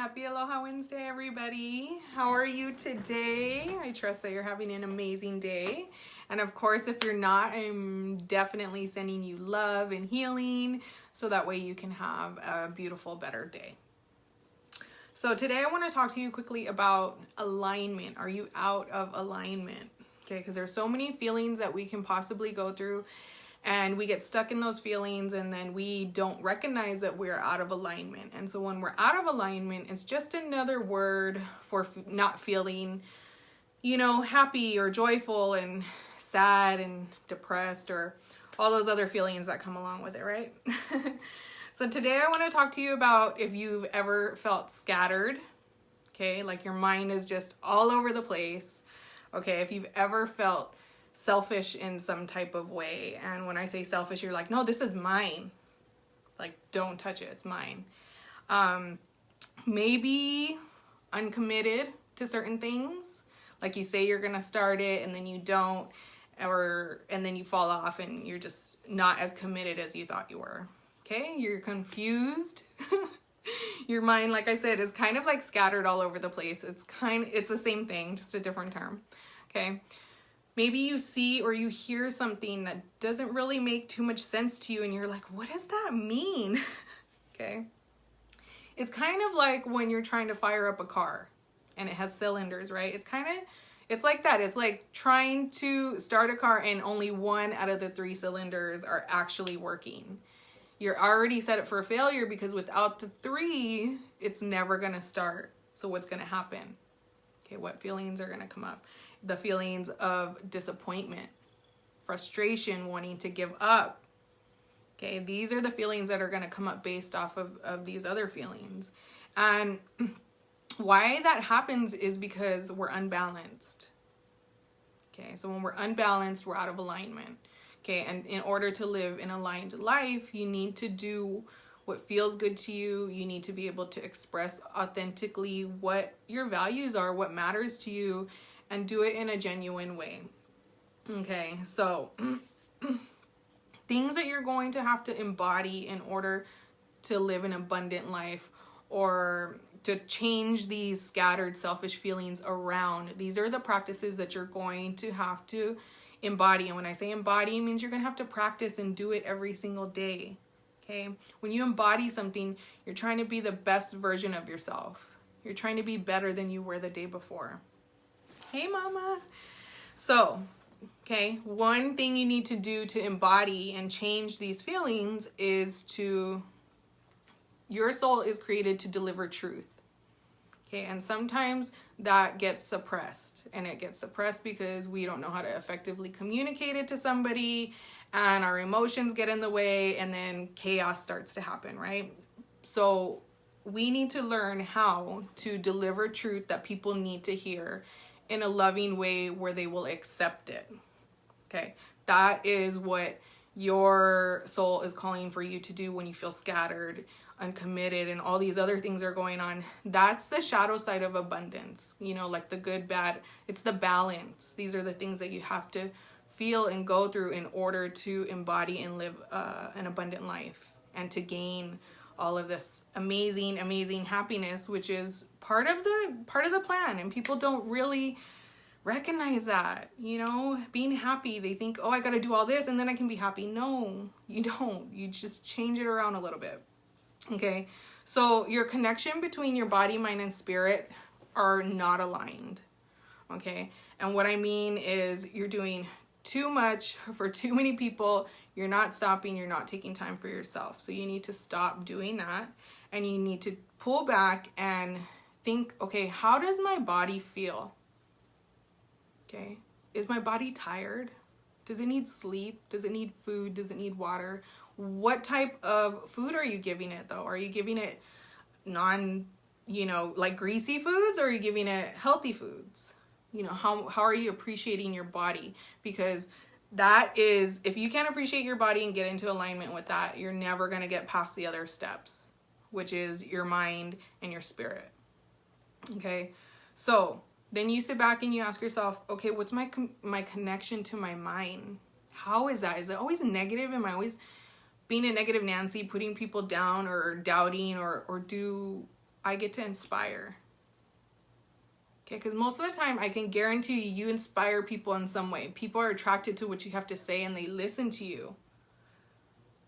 Happy Aloha Wednesday, everybody. How are you today? I trust that you're having an amazing day. And of course, if you're not, I'm definitely sending you love and healing so that way you can have a beautiful, better day. So today I want to talk to you quickly about alignment. Are you out of alignment? Okay, because there's so many feelings that we can possibly go through, and we get stuck in those feelings, and then we don't recognize that we're out of alignment. And so when we're out of alignment, it's just another word for not feeling, happy or joyful and sad and depressed or all those other feelings that come along with it, right? So today I want to talk to you about if you've ever felt scattered, okay? Like your mind is just all over the place, okay? If you've ever felt selfish in some type of way. And when I say selfish, you're like, no, this is mine. Like, don't touch it. It's mine. Maybe uncommitted to certain things. Like you say you're going to start it and then you don't, and then you fall off and you're just not as committed as you thought you were. Okay? You're confused. Your mind, like I said, is kind of like scattered all over the place. It's the same thing, just a different term. Okay? Maybe you see or you hear something that doesn't really make too much sense to you and you're like, what does that mean? Okay. It's kind of like when you're trying to fire up a car and it has cylinders, right? It's like that. It's like trying to start a car and only one out of the 3 cylinders are actually working. You're already set up for a failure because without the 3, it's never going to start. So what's going to happen? Okay, what feelings are going to come up? The feelings of disappointment, frustration, wanting to give up. Okay, these are the feelings that are going to come up based off of these other feelings. And why that happens is because we're unbalanced. Okay, so when we're unbalanced, we're out of alignment. Okay, and in order to live an aligned life, you need to do what feels good to you. You need to be able to express authentically what your values are, what matters to you, and do it in a genuine way. Okay, so things that you're going to have to embody in order to live an abundant life or to change these scattered selfish feelings around. These are the practices that you're going to have to embody. And when I say embody, it means you're going to have to practice and do it every single day. Okay, when you embody something, you're trying to be the best version of yourself. You're trying to be better than you were the day before. Hey, mama. So, okay, one thing you need to do to embody and change these feelings is your soul is created to deliver truth. Okay, and sometimes that gets suppressed, and it gets suppressed because we don't know how to effectively communicate it to somebody, and our emotions get in the way, and then chaos starts to happen, right? So we need to learn how to deliver truth that people need to hear in a loving way where they will accept it. Okay, that is what your soul is calling for you to do when you feel scattered, uncommitted, and all these other things are going on. That's the shadow side of abundance, like the good, bad. It's the balance. These are the things that you have to feel and go through in order to embody and live an abundant life and to gain all of this amazing, amazing happiness, which is part of the plan. And people don't really recognize that, being happy. They think, oh, I got to do all this and then I can be happy. No, you don't. You just change it around a little bit. Okay. So your connection between your body, mind, and spirit are not aligned. Okay. And what I mean is you're doing too much for too many people. You're not stopping. You're not taking time for yourself. So you need to stop doing that. And you need to pull back and think, okay, how does my body feel? Okay. Is my body tired? Does it need sleep? Does it need food? Does it need water? What type of food are you giving it though? Are you giving it like greasy foods, or are you giving it healthy foods? How are you appreciating your body? Because that is, if you can't appreciate your body and get into alignment with that, you're never going to get past the other steps, which is your mind and your spirit. Okay. So then you sit back and you ask yourself, okay, what's my connection to my mind? How is that? Is it always negative? Am I always being a negative Nancy, putting people down or doubting or do I get to inspire. Okay, because most of the time I can guarantee you inspire people in some way. People are attracted to what you have to say and they listen to you.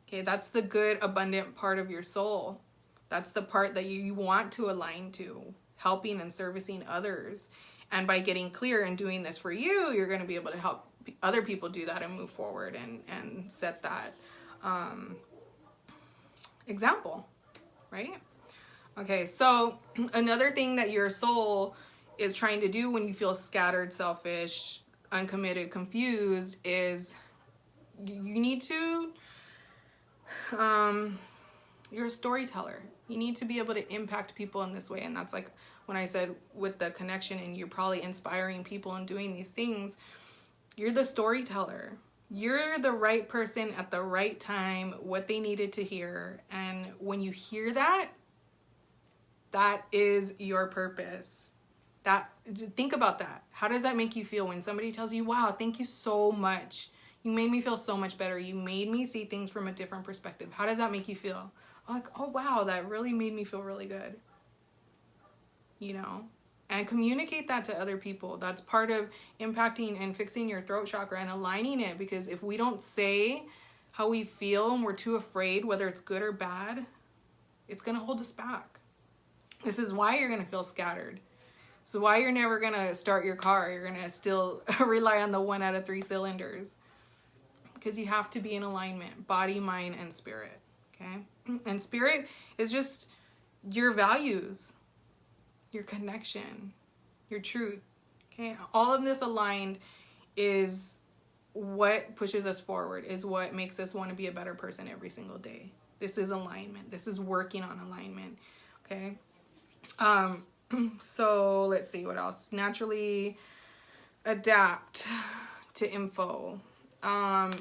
Okay, that's the good, abundant part of your soul. That's the part that you want to align to, helping and servicing others. And by getting clear and doing this for you, you're going to be able to help other people do that and move forward and set that example, right? Okay, so another thing that your soul is trying to do when you feel scattered, selfish, uncommitted, confused is you need to, you're a storyteller. You need to be able to impact people in this way. And that's like when I said with the connection and you're probably inspiring people and doing these things, you're the storyteller. You're the right person at the right time, what they needed to hear. And when you hear that, that is your purpose. Think about that. How does that make you feel when somebody tells you, wow, thank you so much. You made me feel so much better. You made me see things from a different perspective. How does that make you feel? Like, oh, wow, that really made me feel really good. You know? And communicate that to other people. That's part of impacting and fixing your throat chakra and aligning it. Because if we don't say how we feel and we're too afraid, whether it's good or bad, it's going to hold us back. This is why you're going to feel scattered. So why you're never going to start your car. You're going to still rely on the 1 out of 3 cylinders. Because you have to be in alignment, body, mind, and spirit. Okay? And spirit is just your values, your connection, your truth. Okay? All of this aligned is what pushes us forward, is what makes us want to be a better person every single day. This is alignment. This is working on alignment. Okay? So let's see what else. Naturally adapt to info.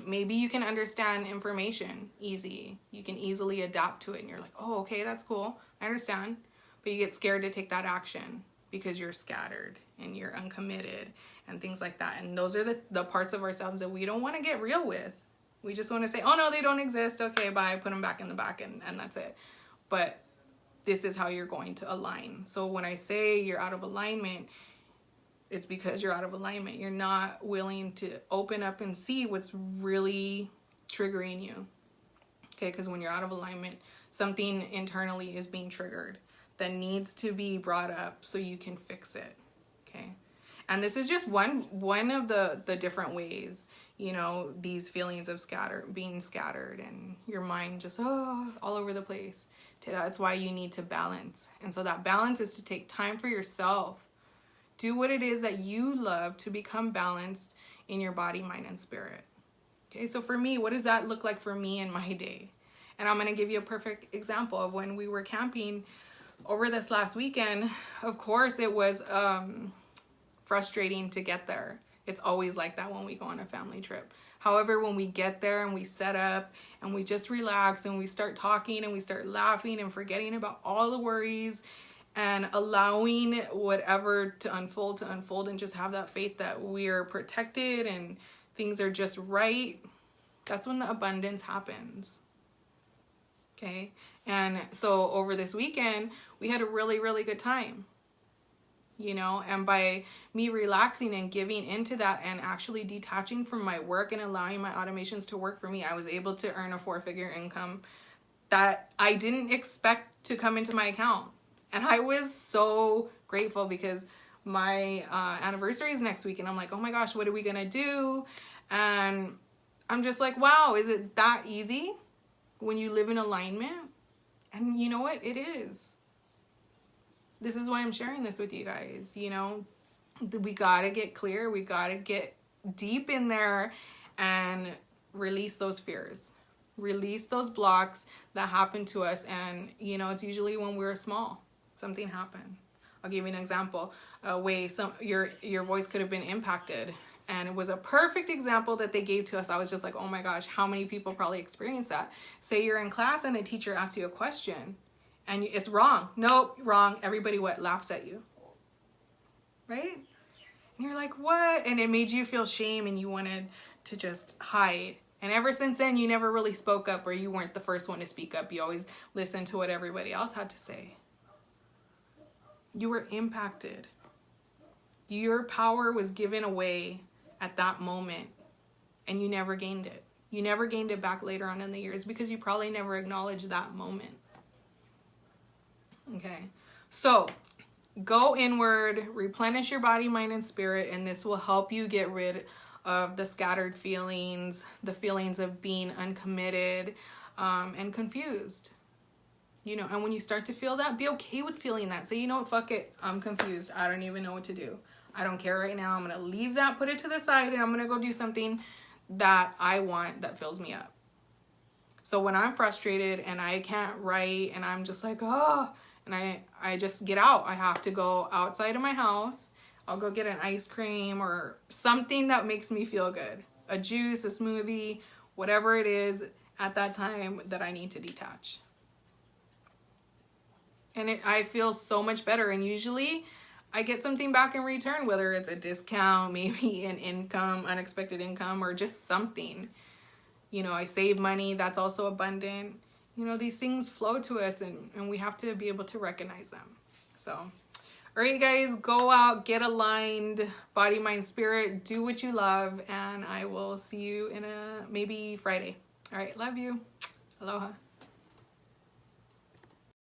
Maybe you can understand information easy. You can easily adapt to it and you're like, oh, okay, that's cool. I understand. But you get scared to take that action because you're scattered and you're uncommitted and things like that. And those are the parts of ourselves that we don't want to get real with. We just want to say, oh no, they don't exist. Okay, bye. Put them back in the back and that's it. But this is how you're going to align. So when I say you're out of alignment, it's because you're out of alignment. You're not willing to open up and see what's really triggering you. Okay, because when you're out of alignment, something internally is being triggered that needs to be brought up so you can fix it. Okay, and this is just one of the different ways, you know, these feelings of being scattered and your mind just all over the place. That's why you need to balance. And so that balance is to take time for yourself. Do what it is that you love to become balanced in your body, mind, and spirit. Okay, so for me, what does that look like for me in my day? And I'm going to give you a perfect example of when we were camping over this last weekend. Of course, it was frustrating to get there. It's always like that when we go on a family trip. However, when we get there and we set up and we just relax and we start talking and we start laughing and forgetting about all the worries and allowing whatever to unfold and just have that faith that we're protected and things are just right, that's when the abundance happens. Okay? And so over this weekend, we had a really, really good time. You know, and by me relaxing and giving into that and actually detaching from my work and allowing my automations to work for me, I was able to earn a 4-figure income that I didn't expect to come into my account. And I was so grateful because my anniversary is next week and I'm like, oh my gosh, what are we going to do? And I'm just like, wow, is it that easy when you live in alignment? And you know what? It is. This is why I'm sharing this with you guys. You know, we got to get clear. We got to get deep in there and release those fears. Release those blocks that happen to us. And, you know, it's usually when we're small. Something happened. I'll give you an example. A way your voice could have been impacted. And it was a perfect example that they gave to us. I was just like, oh my gosh, how many people probably experience that? Say you're in class and a teacher asks you a question. And it's wrong. Nope, wrong. Everybody laughs at you. Right? And you're like, what? And it made you feel shame and you wanted to just hide. And ever since then, you never really spoke up or you weren't the first one to speak up. You always listened to what everybody else had to say. You were impacted. Your power was given away at that moment, and you never gained it. You never gained it back later on in the years because you probably never acknowledged that moment. Okay, so go inward, replenish your body, mind, and spirit, and this will help you get rid of the scattered feelings, the feelings of being uncommitted and confused. You know, and when you start to feel that, be okay with feeling that. Say, you know what, fuck it, I'm confused. I don't even know what to do. I don't care right now. I'm going to leave that, put it to the side, and I'm going to go do something that I want that fills me up. So when I'm frustrated and I can't write and I'm just like, oh, and I just get out. I have to go outside of my house. I'll go get an ice cream or something that makes me feel good. A juice, a smoothie, whatever it is at that time that I need to detach. And I feel so much better. And usually I get something back in return, whether it's a discount, maybe an income, unexpected income, or just something. You know, I save money. That's also abundant. You know, these things flow to us, and we have to be able to recognize them. So, all right, guys, go out, get aligned, body, mind, spirit, do what you love, and I will see you in maybe Friday. All right, love you. Aloha.